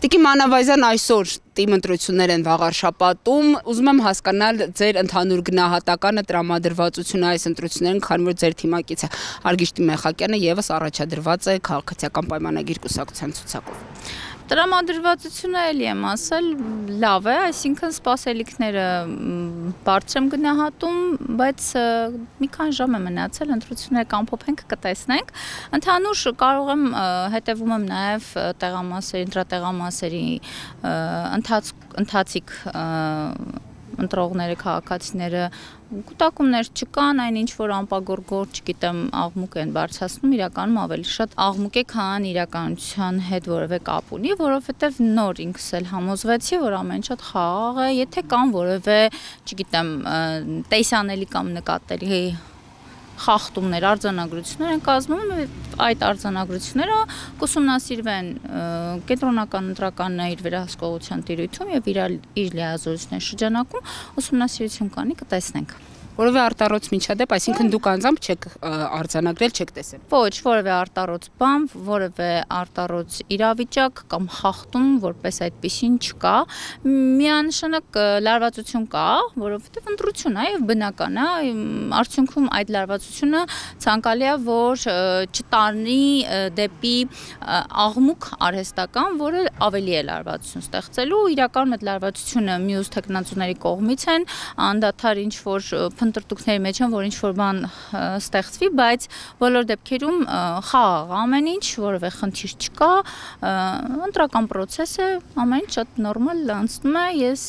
Տիկին Մանավազյան, այսօր թիմ ընտրություններ են վաղ շաբաթում, ուզում եմ հասկանալ ձեր ընդհանուր գնահատականը տրամադրվածությունը այս ընտրություններին, քանի որ ձեր թիմակիցը Արգիշտի Մեխակյանը եւս առաջադրված է քաղաքացիական պայմանագիր կուսակցության ցուցակով։ Տրամադրվածությունը էլի եմ ասել, լավ է, այսինքն սպասելիքները բարձր եմ գնահատում, բայց մի քանի ժամ է մնացել, ընտրությունները կամփոփենք, կտեսնենք։ Ընդհանուր կարող եմ հետևում եմ նաև տեղամասերի, ընտրատեղամասերի ընթացիկ ընտրողները, քաղաքացիները կուտակումներ չկան, այնինչ որ անպագորգոր, չգիտեմ, աղմուկ են բարձրացնում, իրականում ավելի շատ աղմուկ է, քան իրականության հետ որևէ կապ ունի, որովհետև նոր ինքս էլ համոզվեցի, որ ամեն շատ խաղաղ է, եթե կան որևէ, չգիտեմ, տեսանելի կամ նկատելի խախտումներ, արձանագրություններ են կազմում, այդ արձանագրությունները կուսումնասիրվեն կենտրոնական ընտրականն իր վերահսկողության տիրույթում եւ իր լիազորությունների շրջանակում ուսումնասիրություն կանի, կտեսնենք։ Որևէ արտառոց միջադեպ, այսինքն դուք անձամբ չեք արձանագրել, չեք տեսել։ Ոչ, որևէ արտառոց բան, որևէ արտառոց իրավիճակ կամ խախտում, որպես այդպեսին չկա։ Միանշանակ լարվածություն կա, որովհետև ընտրություն է եւ բնական է, արդյունքում այդ լարվածությունը ցանկալի է, որ չտանի դեպի աղմուկ արհեստական, որը ավելի է լարվածություն ստեղծելու։ Իրականում այդ լարվածությունը մյուս տեխնացուների կողմից են, անդադար ինչ որ փնտրտուքների մեջ են, որ ինչ-որ բան ստեղծվի, բայց բոլոր դեպքերում խաղաղ ամեն ինչ, որևէ խնդիր չկա, ընտրական process-ը ամեն ինչ շատ նորմալ անցնում է, ես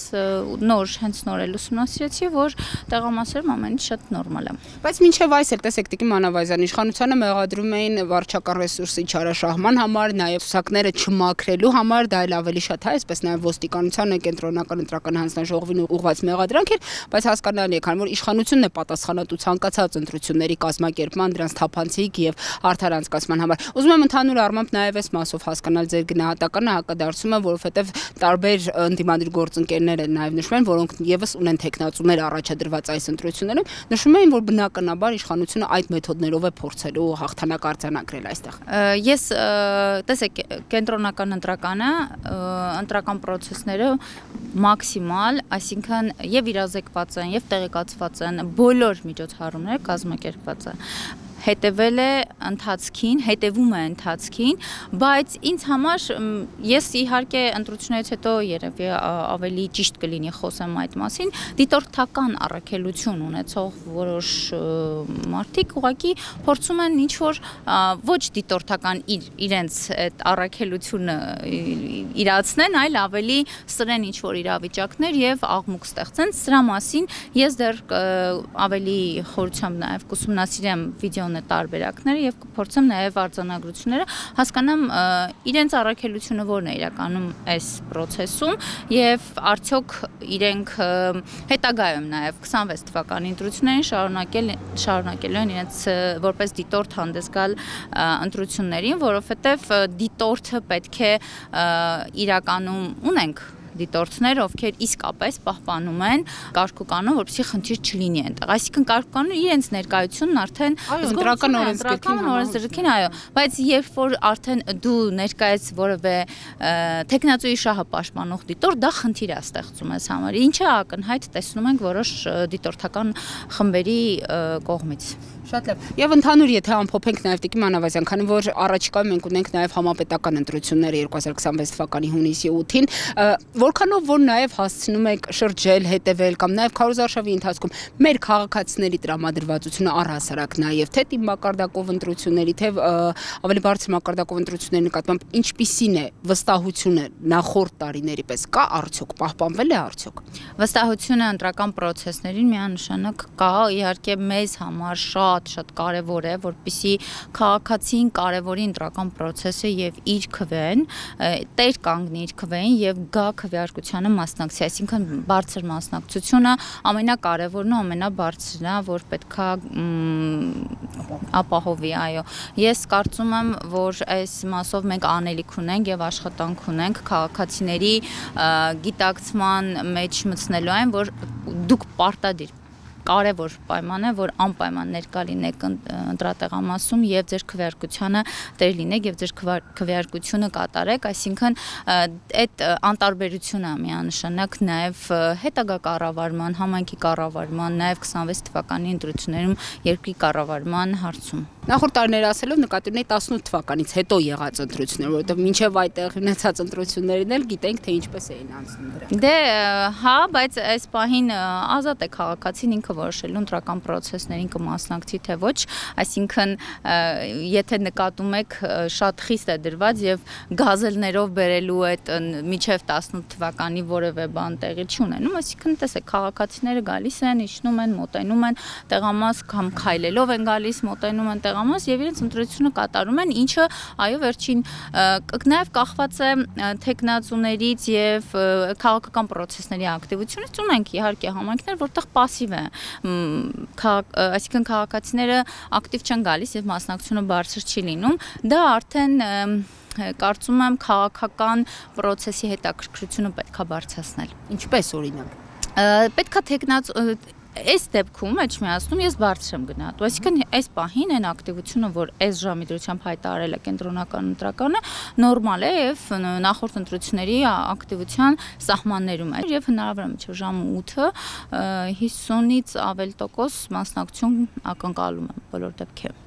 հենց նոր էլ ուսումնասիրեցի, որ տեղամասերում ամեն ինչ շատ նորմալ է։ Բայց մինչև այս էլ տեսեք Տիկին Մանավազյան, իշխանությանը մեղադրում էին վարչական ռեսուրսի չարաշահման համար, նաև ցուցակները չմաքրելու համար, դա էլ ավելի շատ է, այսպես նաև ոստիկանությանը, կենտրոնական ընտրական հանձնաժողովին ուղղված մեղադրանք էր, բայց հասկանալի է, քանի որ իշխանությունն է պատասխանատու ցանկացած ընտրությունների կազմակերպման, դրանց թափանցիկ եւ արդար անցկացման համար։ Ուզում եմ ընդհանուր առմամբ նաեւ այս մասով հասկանալ ձեր գնահատականը, հակադարձումը, որովհետեւ տարբեր ընդդիմադիր գործընկերներ են նաեւ նշվում են, որոնք եւս ունեն տեխնացուներ առաջադրված այս ընտրություններում, նշում էին, որ բնականաբար իշխանությունը այդ մեթոդներով է փորձելու հաղթանակ արձանագրել այստեղ։ Ես տեսեք, կենտրոնական ընտրականը, ընտրական process-ները մաքսիմալ, այսինքն եւ իրազեկված են, եւ տեղեկացված են, բոլոր միջոցառումները կազմակերպված են։ Հետևել է ընթացքին, հետևում է ընթացքին, բայց ինձ համար ես իհարկե ընտրություններից հետո երևի ավելի ճիշտ կլինի խոսեմ այդ մասին, դիտորդական առաքելություն ունեցող որոշ մարդիկ ուղղակի փորձում են ինչ-որ ոչ դիտորդական իրենց այդ առաքելությունը իրացնեն, այլ ավելի սրեն ինչ-որ իրավիճակներ եւ աղմուկ ստեղծեն։ Սրա մասին ես դեռ ավելի խորությամբ նաեւ կուսումնասիրեմ վիդեո տարբերակները եւ կփորձեմ նաեւ արձանագրությունները հասկանամ իրենց առաքելությունը որն է իրականում այս process-ում եւ արդյոք իրենք հետագայում նաեւ 26 թվականի ընտրություններին շարունակելու են իրենց որպես դիտորդ հանդես գալ ընտրություններին, որովհետեւ դիտորդը պետք է իրականում ունենք դիտորդներ, ովքեր իսկապես պահպանում են կարգուկանոնը, որպեսզի խնդիր չլինի այնտեղ։ Այսինքն կարգուկանոնը իրենց ներկայությունն արդեն ընտրական օրենսգրքին, այո, բայց երբ որ արդեն դու ներկայաց որևէ տեխնացուի շահը պաշտպանող դիտորդ, դա խնդիր է ստեղծում ես համար։ Ինչը ակնհայտ տեսնում ենք որոշ դիտորդական խմբերի կողմից։ Շատ լավ։ Եվ ընդհանուր եթե ամփոփենք նաև Տիկին Մանավազյան, քանի որ առաջիկայում մենք ունենք նաև համապետական ընտրությունները 2026 թվականի հունիսի 8-ին, որքանով որ նաև հասցնում եք շրջել, հետևել կամ նաև քարոզարշավի ընթացքում մեր քաղաքացիների տրամադրվածությունը առհասարակ նաև թե թիմ մակարդակով ընտրությունների, թե ավելի բարձր մակարդակով ընտրությունների նկատմամբ ինչպիսին է վստահությունը նախորդ տարիների պես կա արդյոք, պահպանվել է արդյոք։ Վստահությունը ընտրական process-ներին միանշանակ կա, իհարկե մեզ համար շատ կարևոր է, որպեսզի քաղաքացին կարևորի ընտրական process-ը եւ իր քվեն, տեր կանգնի իր քվեն եւ գա քվեարկությանը մասնակցի, այսինքն բարձր մասնակցությունը ամենակարևորն ու ամենաբարձրն է, որ պետքա ապահովի, այո։ Ես կարծում եմ, որ այս մասով մենք անելիք ունենք եւ աշխատանք ունենք քաղաքացիների գիտակցման մեջ մտցնելու այն, որ դուք պարտադիր կարևոր պայման է, որ անպայման ներկա լինեք ընտրատեղամասում եւ ձեր քվեարկությանը տեր լինեք եւ ձեր քվեարկությունը կատարեք, այսինքն այդ անտարբերությունը միանշանակ նաեւ հետագա կառավարման, համայնքի կառավարման, նաեւ 26 թվականի ընտրություններում երկրի կառավարման հարցում։ Նախորդ տարիներ ասելով նկատի ունեի 18 թվականից հետո եղած ընտրություններ, որովհետև մինչև այդտեղ ունեցած ընտրություններին էլ գիտենք թե ինչպես էին անցնում դրանք։ Դե հա, բայց այս պահին ազատ է քաղաքացին ինքը որոշելու ընտրական process-ներին կմասնակցի թե ոչ, այսինքն եթե նկատում եք շատ խիստ է դրված եւ գազելներով բերելու այդ մինչև 18 թվականի որևէ բան տեղի չունենում, այսինքն տեսեք քաղաքացիները գալիս են, իջնում են, մոտենում են տեղամաս կամ քայլելով են գալիս, մոտենում են տեղամաս եւ իրենց ընտրությունը կատարում են, ինչը այո վերջին նաեւ կախված է տեխնացուներից եւ քաղաքական process-ների ակտիվությունից ունենք իհարկե համայնքներ, որտեղ пассив է, այսինքն քաղաքացիները ակտիվ չեն գալիս եւ մասնակցությունը բարձր չի լինում, դա արդեն կարծում եմ քաղաքական process-ի հետաքրքրությունը պետքա բարձրացնել։ Ինչպես օրինակ։ Պետքա Այս դեպքում մեջ միացնում ես բարձր եմ գնահատում, այսինքն այս պահին այն ակտիվությունը, որ այս ժամի դրությամբ հայտարարել է կենտրոնական ընտրականը, նորմալ է եւ նախորդ ընտրությունների ակտիվության սահմաններում է եւ հնարավոր է մինչեւ ժամը 8-ը 50-ից ավել տոկոս մասնակցություն ակնկալում եմ բոլոր դեպքերում։